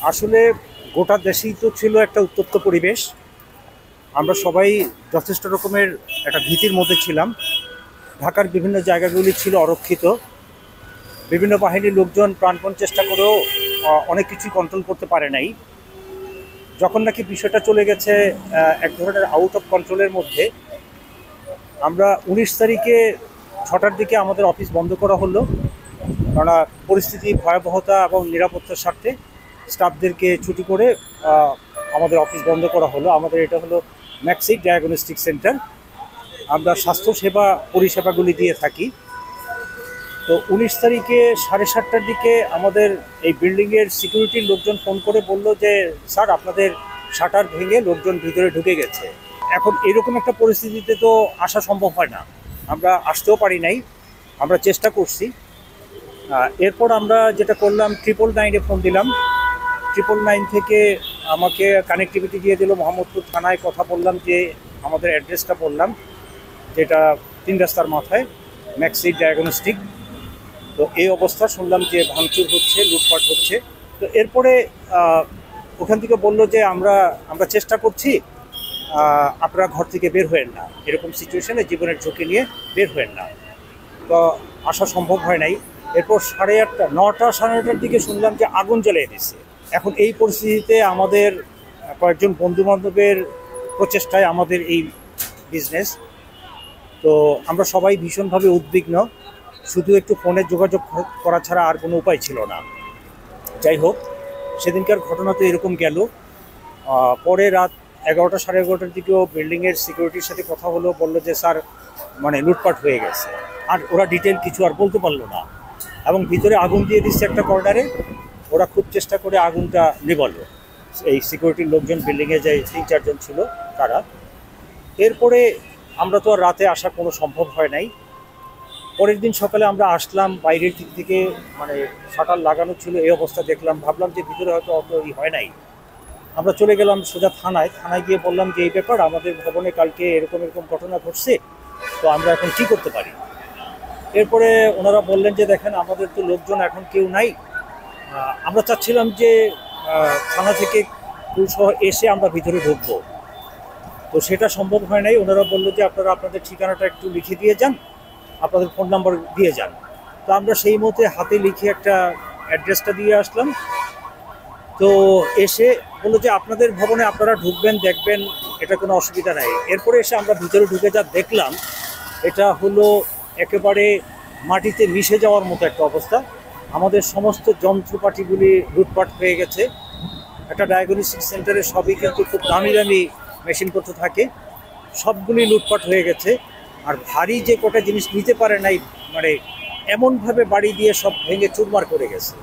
আসলে গোটা দেশেই তো ছিল একটা উত্তপ্ত পরিবেশ। আমরা সবাই যথেষ্ট রকমের একটা ভীতির মধ্যে ছিলাম। ঢাকার বিভিন্ন জায়গাগুলি ছিল অরক্ষিত। বিভিন্ন বাহিনীর লোকজন প্রাণপণ চেষ্টা করেও অনেক কিছুই কন্ট্রোল করতে পারে নাই। যখন নাকি বিষয়টা চলে গেছে এক ধরনের আউট অফ কন্ট্রোলের মধ্যে, আমরা 19 তারিখে 6টার দিকে আমাদের অফিস বন্ধ করা হলো। কেননা পরিস্থিতি ভয়াবহতা এবং নিরাপত্তার স্বার্থে স্টাফদেরকে ছুটি করে আমাদের অফিস বন্ধ করা হলো। আমাদের এটা হলো ম্যাক্সিক ডায়াগনস্টিক সেন্টার। আমরা স্বাস্থ্যসেবা পরিষেবাগুলি দিয়ে থাকি। তো 19 তারিখে 7:30টার দিকে আমাদের এই বিল্ডিংয়ের সিকিউরিটির লোকজন ফোন করে বলল যে স্যার, আপনাদের শাটার ভেঙে লোকজন ভিতরে ঢুকে গেছে। এখন এরকম একটা পরিস্থিতিতে তো আসা সম্ভব হয় না, আমরা আসতেও পারি নাই। আমরা চেষ্টা করছি। এরপর আমরা যেটা করলাম, 999-এ ফোন দিলাম। 999 থেকে আমাকে কানেক্টিভিটি দিয়ে দিল মোহাম্মদপুর থানায়। কথা বললাম, যে আমাদের অ্যাড্রেসটা বললাম, যেটা 3 রাস্তার মাথায় ম্যাক্সি ডায়াগনস্টিক। তো এই অবস্থা শুনলাম যে ভাঙচুর হচ্ছে, লুটপাট হচ্ছে। তো এরপরে ওখান থেকে বলল যে আমরা চেষ্টা করছি, আপনারা ঘর থেকে বের হয়েন না, এরকম সিচুয়েশনে জীবনের ঝুঁকি নিয়ে বের হয়েন না। তো আসা সম্ভব হয় নাই। এরপর 8:30, 9টা 9:30টার দিকে শুনলাম যে আগুন জ্বালিয়ে দিচ্ছে। এখন এই পরিস্থিতিতে আমাদের কয়েকজন বন্ধুবান্ধবের প্রচেষ্টায় আমাদের এই বিজনেস, তো আমরা সবাই ভীষণভাবে উদ্বিগ্ন। শুধু একটু ফোনে যোগাযোগ করা ছাড়া আর কোনো উপায় ছিল না। যাই হোক, সেদিনকার ঘটনা তো এরকম গেল। পরে রাত 11টা 11:30টার দিকেও বিল্ডিংয়ের সিকিউরিটির সাথে কথা হলো, বললো যে স্যার, মানে লুটপাট হয়ে গেছে। আর ওরা ডিটেল কিছু আর বলতে পারলো না, এবং ভিতরে আগুন দিয়ে দিচ্ছে একটা কর্নারে। ওরা খুব চেষ্টা করে আগুনটা নেভালো, এই সিকিউরিটির লোকজন, বিল্ডিংয়ে যে 3-4 জন ছিল তারা। এরপরে আমরা তো আর রাতে আসা কোনো সম্ভব হয় নাই। পরের দিন সকালে আমরা আসলাম বাইরের দিক থেকে, মানে শাটার লাগানো ছিল, এই অবস্থা দেখলাম। ভাবলাম যে ভিতরে হয়তো অত হয় নাই। আমরা চলে গেলাম সোজা থানায় গিয়ে বললাম যে এই ব্যাপার, আমাদের ভবনে কালকে এরকম এরকম ঘটনা ঘটছে, তো আমরা এখন কী করতে পারি। এরপরে ওনারা বললেন যে দেখেন, আমাদের তো লোকজন এখন কেউ নাই। আমরা চাচ্ছিলাম যে থানা থেকে পুলিশসহ এসে আমরা ভিতরে ঢুকবো, তো সেটা সম্ভব হয় নাই। ওনারা বললো যে আপনারা আপনাদের ঠিকানাটা একটু লিখে দিয়ে যান, আপনাদের ফোন নাম্বার দিয়ে যান। তো আমরা সেই মতে হাতে লিখে একটা অ্যাড্রেসটা দিয়ে আসলাম। তো এসে বললো যে আপনাদের ভবনে আপনারা ঢুকবেন, দেখবেন, এটা কোনো অসুবিধা নাই। এরপরে এসে আমরা ভিতরে ঢুকে যা দেখলাম, এটা হলো একেবারে মাটিতে মিশে যাওয়ার মতো একটা অবস্থা। আমাদের সমস্ত যন্ত্রপাতিগুলি লুটপাট হয়ে গেছে। একটা ডায়াগনস্টিক সেন্টারে সবই কিন্তু খুব দামি দামি মেশিনপত্র থাকে, সবগুলি লুটপাট হয়ে গেছে। আর ভারী যে কটা জিনিস নিতে পারে নাই, মানে এমনভাবে বাড়ি দিয়ে সব ভেঙে চুরমার করে গেছে।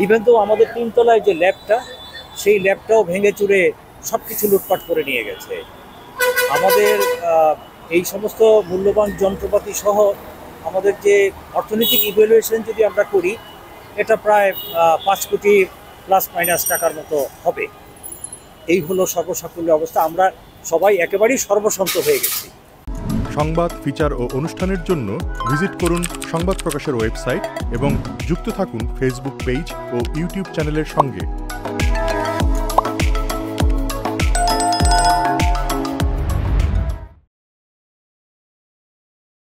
ইভেন তো আমাদের 3 তলায় যে ল্যাবটা, সেই ল্যাবটাও ভেঙে চুরে সব কিছু লুটপাট করে নিয়ে গেছে। আমাদের এই সমস্ত মূল্যবান যন্ত্রপাতি সহ আমাদের যে অর্থনৈতিক ইভ্যালুয়েশন যদি আমরা করি, এটা প্রায় 5 কোটি প্লাস মাইনাস টাকার মতো হবে। এই হলো সর্বসাকুল্য অবস্থা। আমরা সবাই একেবারেই সর্বশান্ত হয়ে গেছি। সংবাদ, ফিচার ও অনুষ্ঠানের জন্য ভিজিট করুন সংবাদ প্রকাশের ওয়েবসাইট এবং যুক্ত থাকুন ফেসবুক পেজ ও ইউটিউব চ্যানেলের সঙ্গে।